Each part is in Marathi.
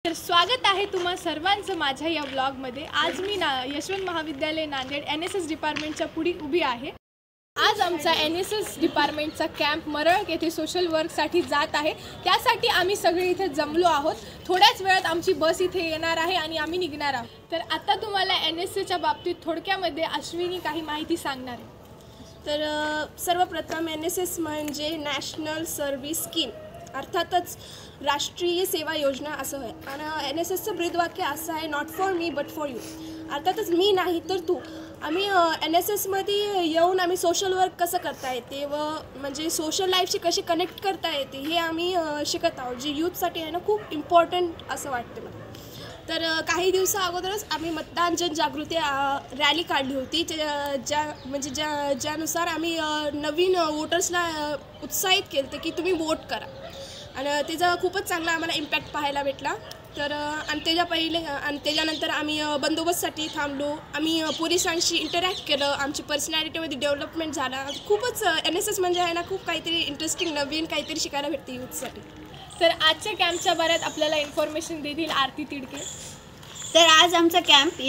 तर स्वागत आहे तुम्हा सर्वांचं माझ्या या व्लॉगमध्ये। आज मी यशवंत महाविद्यालय नांदेड NSS डिपार्टमेंटच्या पुढे उभी आहे। आज आमचा NSS डिपार्टमेंटचा कॅम्प मरळक येथे सोशल वर्कसाठी जात आहे। त्यासाठी आम्ही सगळे इथे जमलो आहोत। थोड्याच वेळात आमची बस इथे येणार आहे आणि आम्ही निघणार आहोत। तर आता तुम्हाला NSSच्या बाबतीत थोडक्यामध्ये अश्विनी काही माहिती सांगणार आहे। तर सर्वप्रथम NSS म्हणजे नॅशनल सर्व्हिस स्कीम, अर्थातच राष्ट्रीय सेवा योजना असं आहे। आणि NSSचं ब्रीदवाक्य असं आहे, not for me but for you, अर्थातच मी नाही तर तू। आम्ही NSSमध्ये येऊन आम्ही सोशल वर्क कसं करता येते व म्हणजे सोशल लाईफशी कशी कनेक्ट करता येते हे आम्ही शिकत आहोत, जे यूथसाठी आहे ना खूप इम्पॉर्टंट असं वाटतं मला। तर काही दिवसा अगोदरच आम्ही मतदान जनजागृती रॅली काढली होती, ज्यानुसार आम्ही नवीन वोटर्सला उत्साहित केलं की तुम्ही वोट करा, आणि त्याचा खूपच चांगला आम्हाला इम्पॅक्ट पाहायला भेटला। तर आणि त्याच्यानंतर आम्ही बंदोबस्तसाठी थांबलो, आम्ही पोलिसांशी इंटरॅक्ट केलं, आमची पर्सनॅलिटीमध्ये डेव्हलपमेंट झाला। खूपच NSS म्हणजे आहे ना खूप काहीतरी इंटरेस्टिंग नवीन काहीतरी शिकायला भेटते यूथसाठी। तर आजच्या कॅम्पच्या बाबत आपल्याला इन्फॉर्मेशन देतील आरती तिडके। तर आज आमचा कॅम्प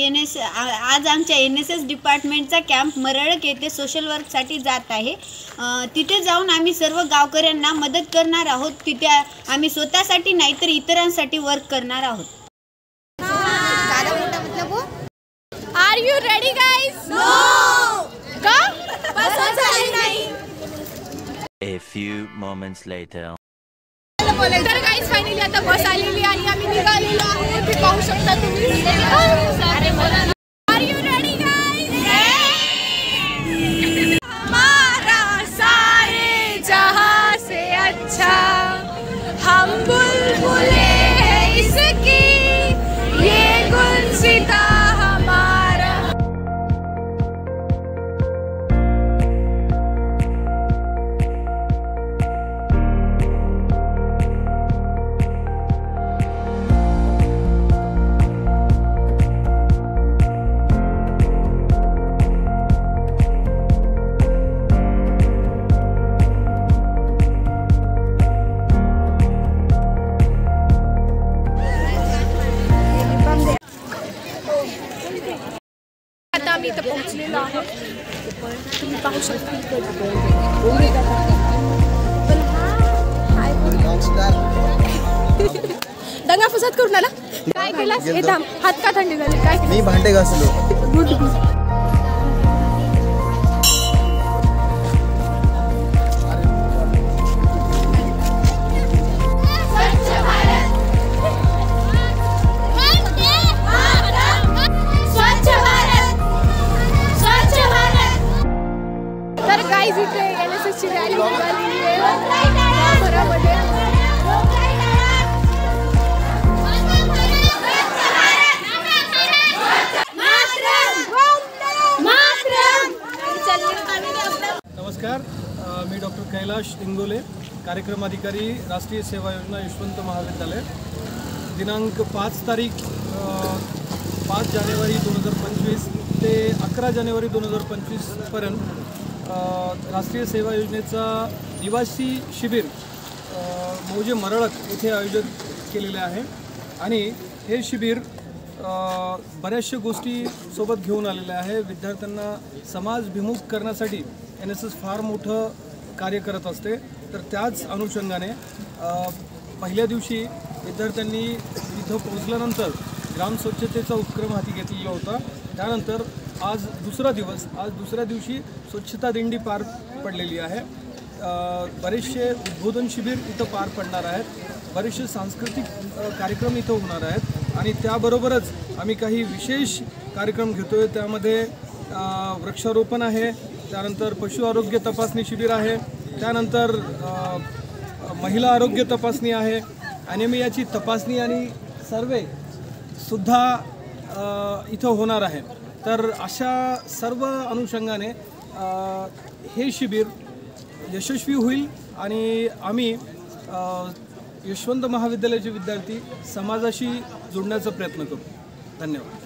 आज आमच्या NSS डिपार्टमेंटचा कॅम्प मरळक येथे सोशल वर्कसाठी जात आहे। तिथे जाऊन आम्ही सर्व गावकऱ्यांना मदत करणार आहोत। तिथे आम्ही स्वतःसाठी नाही तर इतरांसाठी वर्क करणार आहोत। Are you ready guys? No. का? बस झाली नाही। A few moments later. तर गाइस फायनली आता बस आलेली आणि आम्ही निघालेलो आहोत। हे पाहू शकता तुम्ही। Are you ready guys? हमारा सारे जहां से अच्छा हम बुलबुले हैं इसकी, ये गुलसिता हमारा। आता आम्ही इथं पोहोचलेलो आहोत, तुम्ही पाहू शकता। दंगा फसाद करून आला काय केलास? हे थांब, हात का थंडी झाली? काय मी भांडे घासलो। Good good. तर गाइस इथे NSSची रॅली निघालेली आहे गावभरामध्ये। नमस्कार, मी डॉक्टर कैलाश इंगोले, कार्यक्रम अधिकारी राष्ट्रीय सेवा योजना यशवंत महाविद्यालय। दिनांक 5 जानेवारी 2025 ते 11 जानेवारी 2025 पर्यंत राष्ट्रीय सेवा योजनेचा निवासी शिबिर मौजे मरळक येथे आयोजित केलेले आहे। आणि हे शिबिर बऱ्याचशा गोष्टी सोबत घेऊन आलेले आहे। विद्यार्थ्यांना समाजभिमुख करण्यासाठी NSS फार मोठं कार्य करत असते। तर त्याच अनुषंगाने पहिल्या दिवशी विद्यार्थ्यांनी इथं पोहोचल्यानंतर ग्राम स्वच्छतेचा उपक्रम हाती घेतलेला होता। त्यानंतर आज दुसऱ्या दिवशी स्वच्छता दिंडी पार पडलेली आहे। बरेचसे उद्बोधन शिबिर इथं पार पडणार आहेत, बरेचसे सांस्कृतिक कार्यक्रम इथं होणार आहेत। आणि त्याबरोबरच आम्ही काही विशेष कार्यक्रम घेतोय, त्यामध्ये वृक्षारोपण आहे, त्यानंतर पशु आरोग्य तपासणी शिबिर आहे, त्यानंतर महिला आरोग्य तपासणी आहे, ॲनेमियाची तपासणी आणि सर्वे सुद्धा इथं होणार आहे। तर अशा सर्व अनुषंगाने हे शिबिर यशस्वी होईल आणि आम्ही यशवंत महाविद्यालयाचे विद्यार्थी समाजाशी जोडण्याचा प्रयत्न करू। धन्यवाद।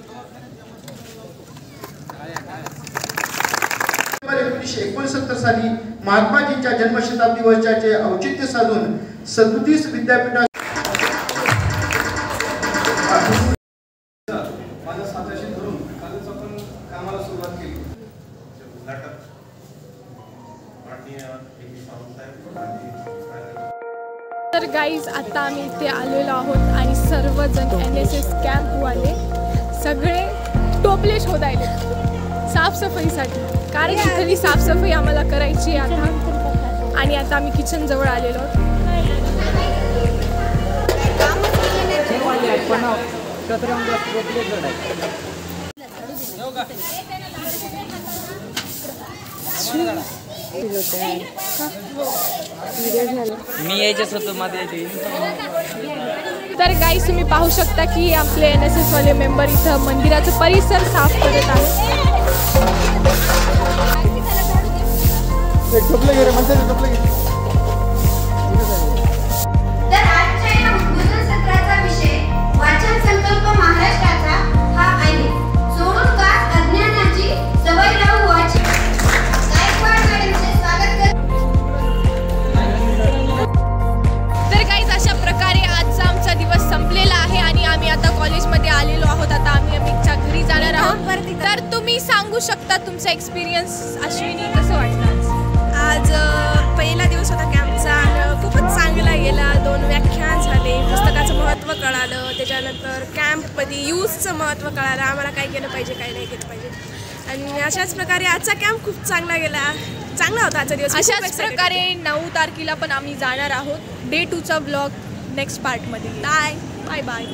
1969 साली महात्माजींच्या जन्मशताब्दी वर्षाचे औचित्य साधून 37 विद्यापीठात माझं स्वतःशी धरून कालच आपण कामाला सुरुवात केली. तर गाईज आता आम्ही इथे आलेलो आहोत आणि सर्वजण NSS कॅम्पवाले सगळे टोपले शोधायले साफसफाईसाठी, कारण इथली साफसफाई आम्हाला करायची आहे आता. आणि आता आम्ही किचन जवळ आलेलो आहोत. मी यायच्याच होतो माझे. तर गाईज तुम्ही पाहू शकता की आपले NSS वाले मेंबर इथं मंदिराचं परिसर साफ करत आहेत. तर आजच्या या उद्बोधन सत्राचा विषय वाचन संकल्प महाराष्ट्राचा हा आहे. सोडून का अज्ञानाची सवय लावू वाचन. गायकवाड मॅडमचे स्वागत करतो. तर गाईज अशा प्रकारे आजचा आमचा दिवस संपलेला आहे आणि आम्ही आता कॉलेजमध्ये आलेलो आहोत. आता आम्ही आमच्या घरी जाणार आहोत. तर तुम्ही सांगू शकता तुमचा एक्सपिरियन्स. अश्विनी, कसं वाटलं आज पहिला दिवस होता कॅम्पचा आणि खूपच चांगला गेला. 2 व्याख्यान झाले, पुस्तकाचं महत्त्व कळालं, त्याच्यानंतर कॅम्पमध्ये यूजचं महत्त्व कळालं, आम्हाला काय केलं पाहिजे काय नाही केलं पाहिजे. आणि अशाच प्रकारे आजचा कॅम्प खूप चांगला गेला. चांगला होता आजचा दिवस. अशाच प्रकारे 9 तारखेला पण आम्ही जाणार आहोत. डे 2चा ब्लॉग नेक्स्ट पार्टमध्ये. Bye bye.